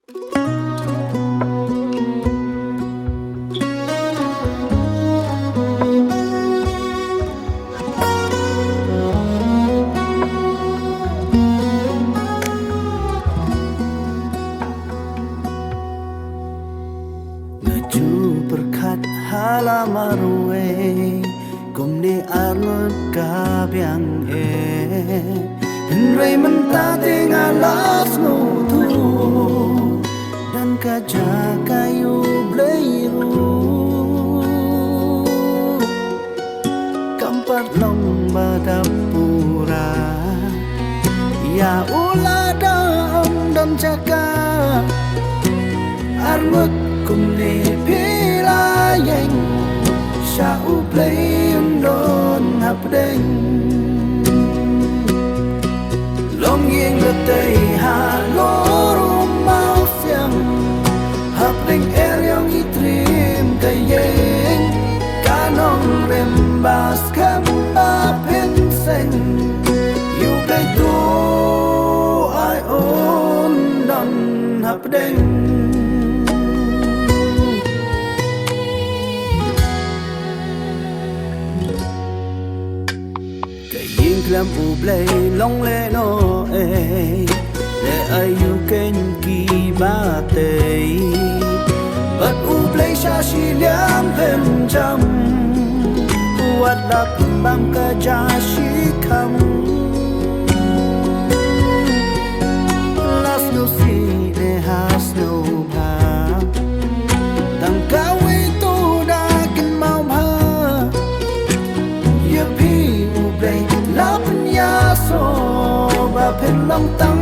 Laju berkat halamarwe Kumni arnut kabyang Henry mentate ngalas nutu Dan kaja kayu bleiru Kampat long badapura Ya ulada dan jaga Arnut kumni pilayeng Syau playung don hapdeng Long yeng letay ha loro mau siang Hapdeng yang itrim kayeng Kanong rembas kamba penseng You play do I own don hapdeng Lam u play long le no le ayu ken ki ba te but u play sha shi liam hem jam wat da bam ka ja shi kam last no see le has no pa tang ka we to da ken mau ha ye pi u play Lap ya so ba pen long tang